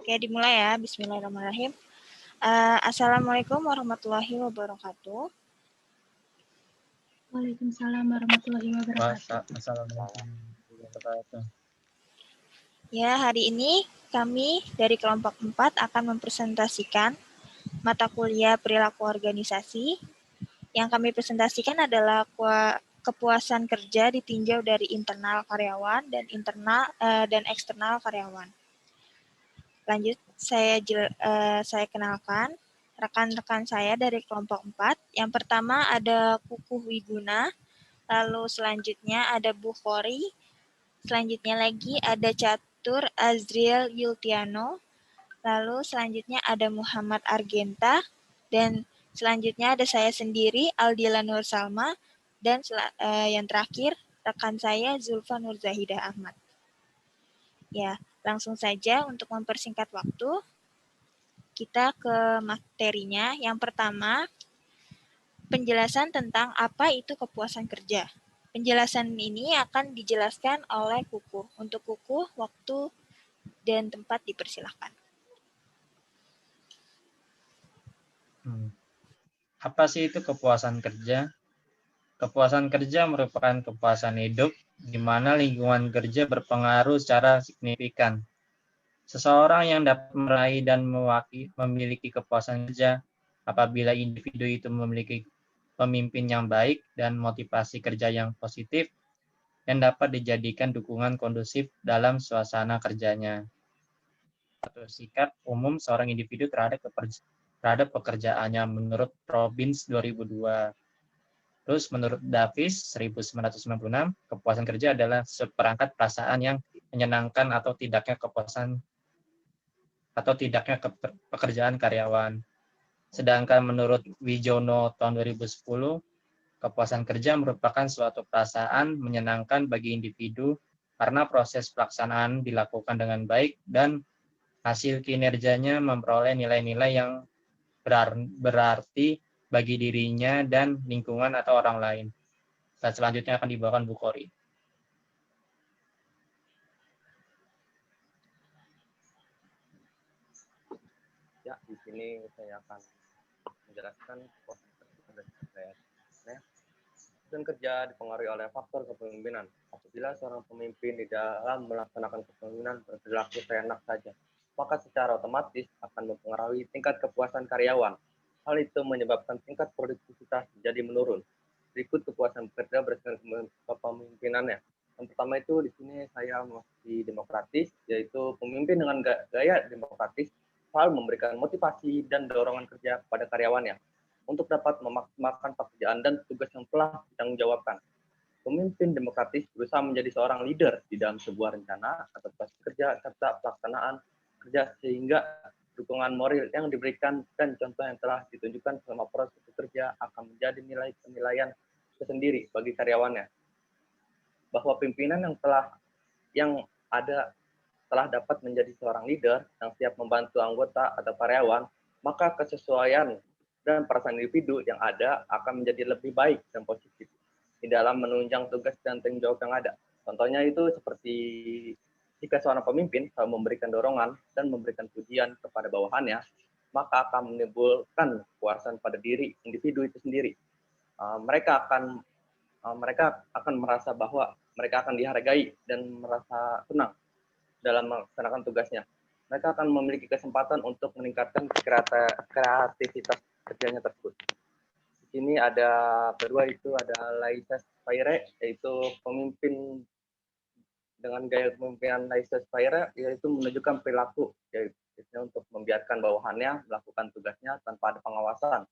Oke, dimulai ya. Bismillahirrahmanirrahim. Assalamualaikum warahmatullahi wabarakatuh. Waalaikumsalam warahmatullahi wabarakatuh. Assalamualaikum warahmatullahi wabarakatuh. Ya, hari ini kami dari kelompok 4 akan mempresentasikan mata kuliah perilaku organisasi. Yang kami presentasikan adalah kepuasan kerja ditinjau dari internal karyawan dan eksternal karyawan. Lanjut, saya kenalkan rekan-rekan saya dari kelompok 4. Yang pertama ada Kukuh Wiguna, lalu selanjutnya ada Bu Khori, selanjutnya lagi ada Catur Azriel Yultiano, lalu selanjutnya ada Muhammad Argenta, dan selanjutnya ada saya sendiri Aldila Nur Salma, dan yang terakhir rekan saya Zulfa Nur Zahidah Ahmad. Ya, langsung saja untuk mempersingkat waktu, kita ke materinya. Yang pertama, penjelasan tentang apa itu kepuasan kerja. Penjelasan ini akan dijelaskan oleh Kukuh. Untuk Kukuh, waktu dan tempat dipersilahkan. Apa sih itu kepuasan kerja? Kepuasan kerja merupakan kepuasan hidup di mana lingkungan kerja berpengaruh secara signifikan. Seseorang yang dapat meraih dan memiliki kepuasan kerja apabila individu itu memiliki pemimpin yang baik dan motivasi kerja yang positif yang dapat dijadikan dukungan kondusif dalam suasana kerjanya. Atau sikap umum seorang individu terhadap pekerjaannya menurut Robbins 2002. Terus menurut Davis 1996, kepuasan kerja adalah seperangkat perasaan yang menyenangkan atau tidaknya pekerjaan karyawan. Sedangkan menurut Wijono tahun 2010, kepuasan kerja merupakan suatu perasaan menyenangkan bagi individu karena proses pelaksanaan dilakukan dengan baik dan hasil kinerjanya memperoleh nilai-nilai yang berarti bagi dirinya dan lingkungan atau orang lain. Dan selanjutnya akan dibawakan Bu Khori. Ya, di sini saya akan menjelaskan kepuasan kerja. Dan kerja dipengaruhi oleh faktor kepemimpinan. Apabila seorang pemimpin di dalam melaksanakan kepemimpinan berperilaku seenak saja, maka secara otomatis akan mempengaruhi tingkat kepuasan karyawan. Hal itu menyebabkan tingkat produktivitas jadi menurun. Berikut kepuasan bekerja berdasarkan kepemimpinannya. Yang pertama itu di sini saya masih demokratis, yaitu pemimpin dengan gaya demokratis selalu memberikan motivasi dan dorongan kerja kepada karyawannya untuk dapat memaksimalkan pekerjaan dan tugas yang telah ditanggungjawabkan. Pemimpin demokratis berusaha menjadi seorang leader di dalam sebuah rencana atau proses kerja serta pelaksanaan kerja sehingga dukungan moral yang diberikan dan contoh yang telah ditunjukkan selama proses kerja akan menjadi nilai penilaian tersendiri bagi karyawannya. Bahwa pimpinan yang ada telah dapat menjadi seorang leader yang siap membantu anggota atau karyawan, maka kesesuaian dan perasaan individu yang ada akan menjadi lebih baik dan positif di dalam menunjang tugas dan tanggung jawab yang ada. Contohnya itu seperti jika seorang pemimpin selalu memberikan dorongan dan memberikan pujian kepada bawahannya, maka akan menimbulkan kepuasan pada diri individu itu sendiri. Mereka akan merasa bahwa mereka akan dihargai dan merasa senang dalam melaksanakan tugasnya. Mereka akan memiliki kesempatan untuk meningkatkan kreativitas kerjanya tersebut. Di sini ada kedua itu ada Laisa Spire, yaitu pemimpin dengan gaya kepemimpinan Laisa Spire, yaitu menunjukkan perilaku, yaitu untuk membiarkan bawahannya melakukan tugasnya tanpa ada pengawasan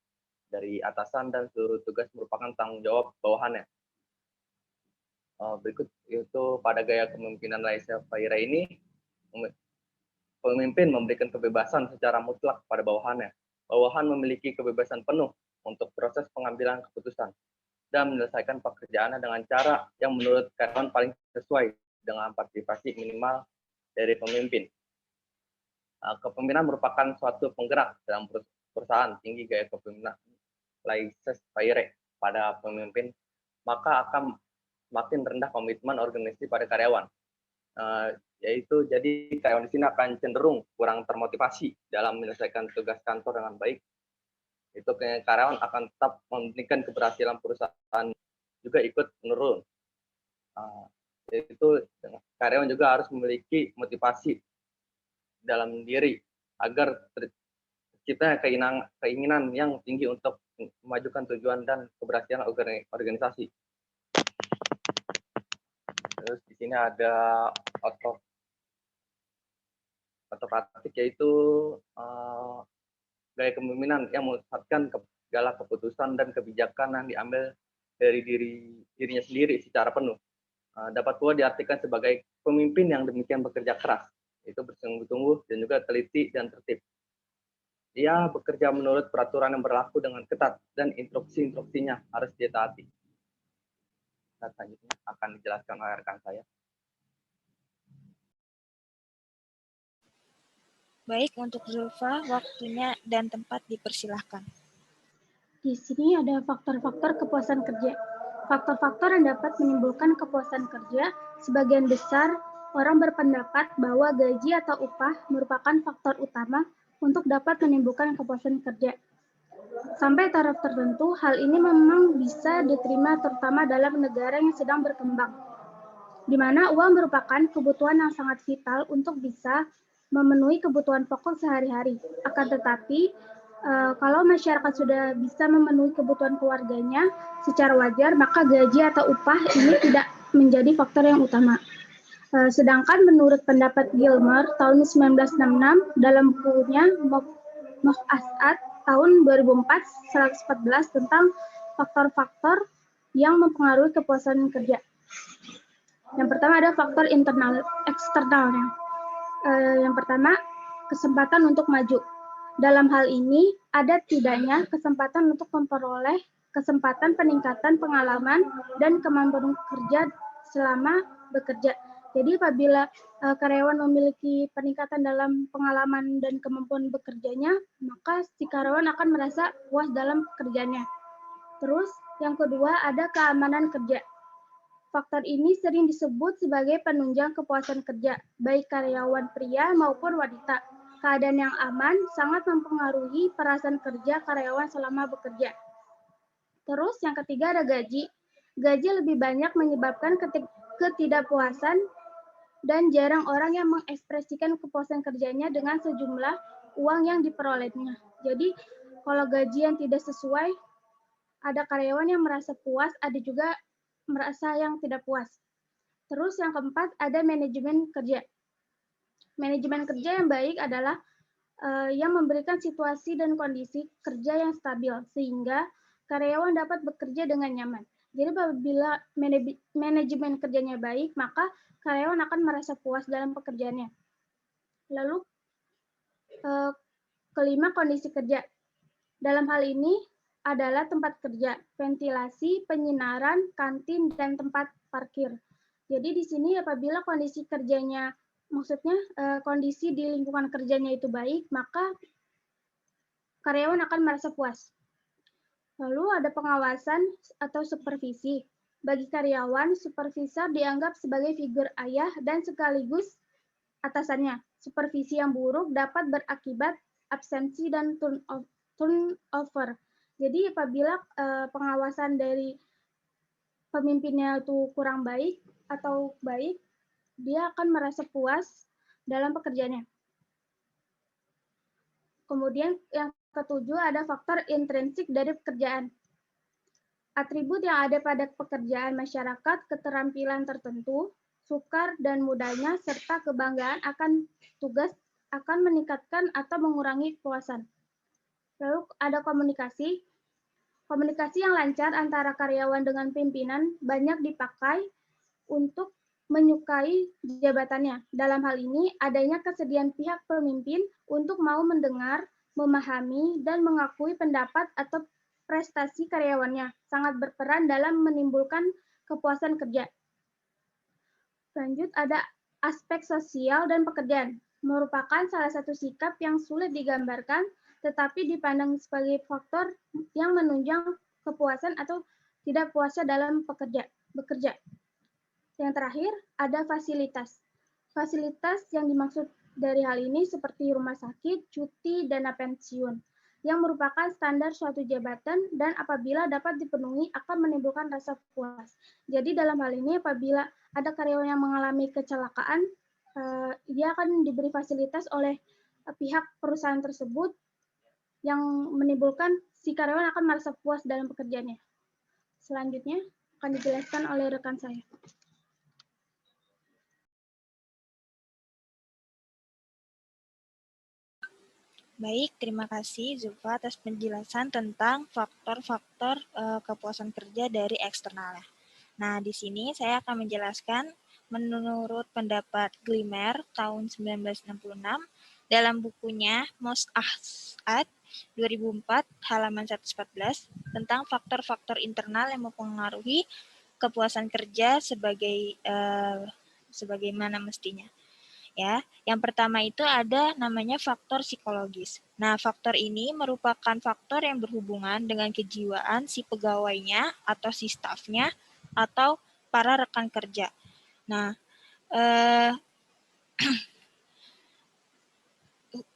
dari atasan dan seluruh tugas merupakan tanggung jawab bawahannya. Berikut itu pada gaya kepemimpinan Laisa Spire ini, pemimpin memberikan kebebasan secara mutlak pada bawahannya. Bawahan memiliki kebebasan penuh untuk proses pengambilan keputusan dan menyelesaikan pekerjaannya dengan cara yang menurut karyawan paling sesuai dengan partisipasi minimal dari pemimpin. Kepemimpinan merupakan suatu penggerak dalam perusahaan. Tinggi gaya kepemimpinan Laisa Spire pada pemimpin, maka akan semakin rendah komitmen organisasi pada karyawan. yaitu jadi karyawan di sini akan cenderung kurang termotivasi dalam menyelesaikan tugas kantor dengan baik. Itu karyawan akan tetap mementingkan keberhasilan perusahaan juga ikut menurun. Yaitu karyawan juga harus memiliki motivasi dalam diri agar tercipta keinginan yang tinggi untuk memajukan tujuan dan keberhasilan organisasi. Terus di sini ada otokratik, yaitu gaya kepemimpinan yang memusatkan segala keputusan dan kebijakan yang diambil dari dirinya sendiri secara penuh. Dapat pula diartikan sebagai pemimpin yang demikian bekerja keras, itu bersungguh-sungguh dan juga teliti dan tertib. Ia bekerja menurut peraturan yang berlaku dengan ketat dan instruksi-instruksinya harus ditaati. Selanjutnya akan dijelaskan oleh rekan saya. Baik, untuk Zulfa, waktunya dan tempat dipersilahkan. Di sini ada faktor-faktor kepuasan kerja. Faktor-faktor yang dapat menimbulkan kepuasan kerja, sebagian besar orang berpendapat bahwa gaji atau upah merupakan faktor utama untuk dapat menimbulkan kepuasan kerja. Sampai taraf tertentu, hal ini memang bisa diterima terutama dalam negara yang sedang berkembang, di mana uang merupakan kebutuhan yang sangat vital untuk bisa memenuhi kebutuhan pokok sehari-hari. Akan tetapi, kalau masyarakat sudah bisa memenuhi kebutuhan keluarganya secara wajar, maka gaji atau upah ini tidak menjadi faktor yang utama. Sedangkan menurut pendapat Gilmer tahun 1966 dalam bukunya Mu'asat tahun 2004/114 tentang faktor-faktor yang mempengaruhi kepuasan kerja. Yang pertama ada faktor internal, eksternalnya. Yang pertama, kesempatan untuk maju. Dalam hal ini, ada tidaknya kesempatan untuk memperoleh kesempatan peningkatan pengalaman dan kemampuan kerja selama bekerja. Jadi apabila karyawan memiliki peningkatan dalam pengalaman dan kemampuan bekerjanya, maka si karyawan akan merasa puas dalam pekerjaannya. Terus yang kedua ada keamanan kerja. Faktor ini sering disebut sebagai penunjang kepuasan kerja, baik karyawan pria maupun wanita. Keadaan yang aman sangat mempengaruhi perasaan kerja karyawan selama bekerja. Terus yang ketiga ada gaji. Gaji lebih banyak menyebabkan ketidakpuasan dan jarang orang yang mengekspresikan kepuasan kerjanya dengan sejumlah uang yang diperolehnya. Jadi kalau gaji yang tidak sesuai, ada karyawan yang merasa puas, ada juga merasa yang tidak puas. Terus yang keempat ada manajemen kerja. Manajemen kerja yang baik adalah yang memberikan situasi dan kondisi kerja yang stabil sehingga karyawan dapat bekerja dengan nyaman. Jadi apabila manajemen kerjanya baik, maka karyawan akan merasa puas dalam pekerjaannya. Lalu kelima, kondisi kerja. Dalam hal ini adalah tempat kerja, ventilasi, penyinaran, kantin, dan tempat parkir. Jadi di sini apabila kondisi kerjanya, maksudnya kondisi di lingkungan kerjanya itu baik, maka karyawan akan merasa puas. Lalu ada pengawasan atau supervisi. Bagi karyawan, supervisor dianggap sebagai figur ayah dan sekaligus atasannya. Supervisi yang buruk dapat berakibat absensi dan turnover. Jadi apabila pengawasan dari pemimpinnya itu kurang baik atau baik, dia akan merasa puas dalam pekerjaannya. Kemudian yang ketujuh ada faktor intrinsik dari pekerjaan. Atribut yang ada pada pekerjaan masyarakat, keterampilan tertentu, sukar dan mudahnya, serta kebanggaan akan tugas akan meningkatkan atau mengurangi kepuasan. Lalu ada komunikasi. Komunikasi yang lancar antara karyawan dengan pimpinan banyak dipakai untuk menyukai jabatannya. Dalam hal ini, adanya kesediaan pihak pemimpin untuk mau mendengar, memahami, dan mengakui pendapat atau prestasi karyawannya sangat berperan dalam menimbulkan kepuasan kerja. Lanjut, ada aspek sosial dan pekerjaan. Merupakan salah satu sikap yang sulit digambarkan, tetapi dipandang sebagai faktor yang menunjang kepuasan atau tidak puasnya dalam bekerja. Yang terakhir, ada fasilitas. Fasilitas yang dimaksud dari hal ini seperti rumah sakit, cuti, dana pensiun, yang merupakan standar suatu jabatan dan apabila dapat dipenuhi akan menimbulkan rasa puas. Jadi dalam hal ini apabila ada karyawan yang mengalami kecelakaan, dia akan diberi fasilitas oleh pihak perusahaan tersebut yang menimbulkan si karyawan akan merasa puas dalam pekerjaannya. Selanjutnya akan dijelaskan oleh rekan saya. Baik, terima kasih Zulfa atas penjelasan tentang faktor-faktor kepuasan kerja dari eksternalnya. Nah, di sini saya akan menjelaskan menurut pendapat Glimmer tahun 1966 dalam bukunya Most Ahad 2004 halaman 114 tentang faktor-faktor internal yang mempengaruhi kepuasan kerja sebagaimana mestinya. Ya, yang pertama itu ada namanya faktor psikologis. Nah, faktor ini merupakan faktor yang berhubungan dengan kejiwaan si pegawainya atau si stafnya atau para rekan kerja. Nah,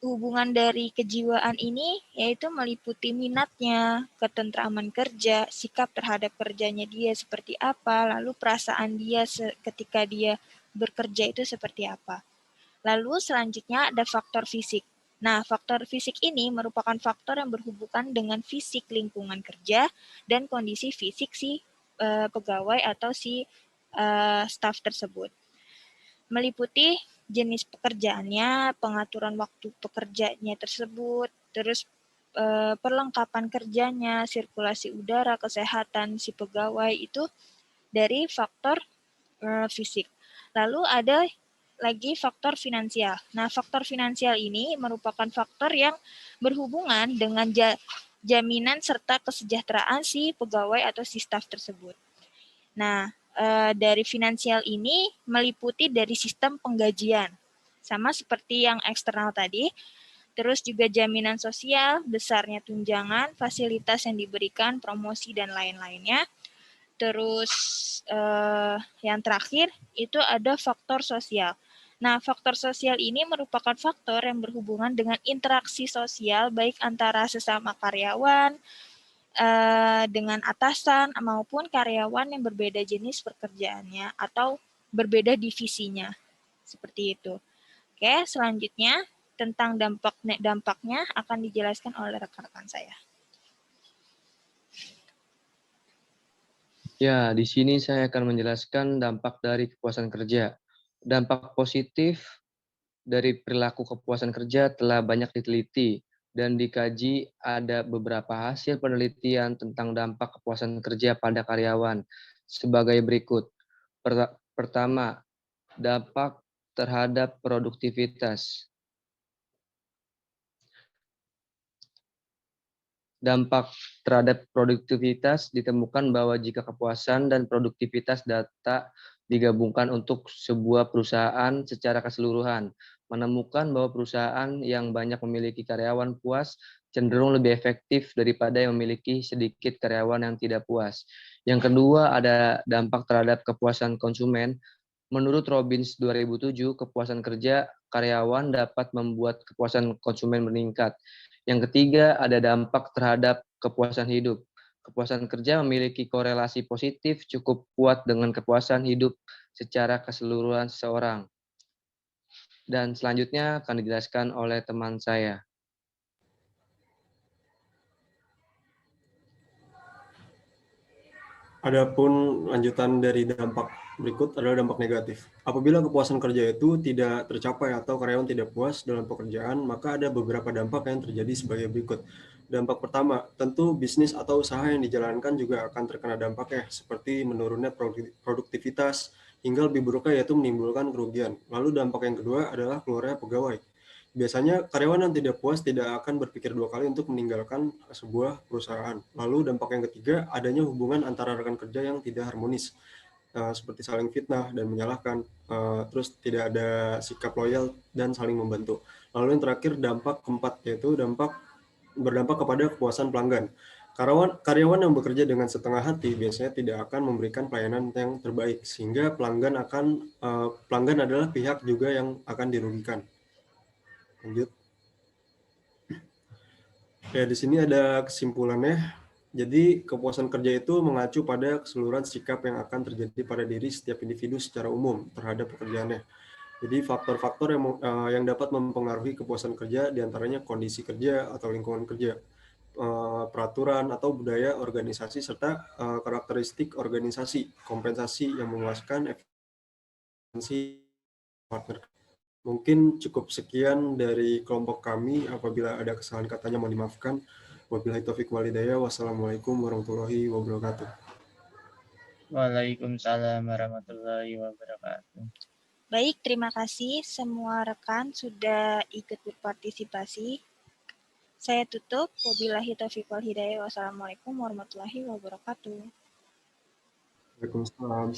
hubungan dari kejiwaan ini yaitu meliputi minatnya, ketentraman kerja, sikap terhadap kerjanya dia seperti apa, lalu perasaan dia ketika dia bekerja itu seperti apa. Lalu selanjutnya ada faktor fisik. Nah, faktor fisik ini merupakan faktor yang berhubungan dengan fisik lingkungan kerja dan kondisi fisik si pegawai atau si staf tersebut. Meliputi jenis pekerjaannya, pengaturan waktu pekerjaannya tersebut, terus perlengkapan kerjanya, sirkulasi udara, kesehatan si pegawai itu dari faktor fisik. Lalu ada lagi faktor finansial. Nah, faktor finansial ini merupakan faktor yang berhubungan dengan jaminan serta kesejahteraan si pegawai atau si staf tersebut. Nah, dari finansial ini meliputi dari sistem penggajian, sama seperti yang eksternal tadi, terus juga jaminan sosial, besarnya tunjangan, fasilitas yang diberikan, promosi, dan lain-lainnya. Terus yang terakhir itu ada faktor sosial. Nah, faktor sosial ini merupakan faktor yang berhubungan dengan interaksi sosial baik antara sesama karyawan, dengan atasan maupun karyawan yang berbeda jenis pekerjaannya atau berbeda divisinya. Seperti itu. Oke, selanjutnya tentang dampaknya akan dijelaskan oleh rekan-rekan saya. Ya, di sini saya akan menjelaskan dampak dari kepuasan kerja. Dampak positif dari perilaku kepuasan kerja telah banyak diteliti dan dikaji. Ada beberapa hasil penelitian tentang dampak kepuasan kerja pada karyawan sebagai berikut. Pertama, dampak terhadap produktivitas. Dampak terhadap produktivitas ditemukan bahwa jika kepuasan dan produktivitas data digabungkan untuk sebuah perusahaan secara keseluruhan, menemukan bahwa perusahaan yang banyak memiliki karyawan puas cenderung lebih efektif daripada yang memiliki sedikit karyawan yang tidak puas. Yang kedua, ada dampak terhadap kepuasan konsumen. Menurut Robbins 2007, kepuasan kerja karyawan dapat membuat kepuasan konsumen meningkat. Yang ketiga, ada dampak terhadap kepuasan hidup. Kepuasan kerja memiliki korelasi positif cukup kuat dengan kepuasan hidup secara keseluruhan seseorang. Dan selanjutnya akan dijelaskan oleh teman saya. Adapun lanjutan dari dampak berikut adalah dampak negatif. Apabila kepuasan kerja itu tidak tercapai atau karyawan tidak puas dalam pekerjaan, maka ada beberapa dampak yang terjadi sebagai berikut. Dampak pertama, tentu bisnis atau usaha yang dijalankan juga akan terkena dampaknya, seperti menurunnya produktivitas, hingga lebih buruknya yaitu menimbulkan kerugian. Lalu dampak yang kedua adalah keluarnya pegawai. Biasanya karyawan yang tidak puas tidak akan berpikir dua kali untuk meninggalkan sebuah perusahaan. Lalu dampak yang ketiga, adanya hubungan antara rekan kerja yang tidak harmonis, seperti saling fitnah dan menyalahkan, terus tidak ada sikap loyal dan saling membantu. Lalu yang terakhir, dampak keempat, yaitu berdampak kepada kepuasan pelanggan. Karyawan yang bekerja dengan setengah hati biasanya tidak akan memberikan pelayanan yang terbaik, sehingga pelanggan adalah pihak juga yang akan dirugikan. Lanjut. Ya, di sini ada kesimpulannya. Jadi, kepuasan kerja itu mengacu pada keseluruhan sikap yang akan terjadi pada diri setiap individu secara umum terhadap pekerjaannya. Jadi, faktor-faktor yang dapat mempengaruhi kepuasan kerja diantaranya kondisi kerja atau lingkungan kerja, peraturan atau budaya organisasi, serta karakteristik organisasi, kompensasi yang memuaskan, efisiensi partner. Mungkin cukup sekian dari kelompok kami. Apabila ada kesalahan katanya mohon dimaafkan. Wabillahi taufiq walhidayah. Wassalamualaikum warahmatullahi wabarakatuh. Waalaikumsalam warahmatullahi wabarakatuh. Baik, terima kasih semua rekan sudah ikut berpartisipasi. Saya tutup. Wabillahi taufiq wal hidayah. Wassalamualaikum warahmatullahi wabarakatuh. Waalaikumsalam.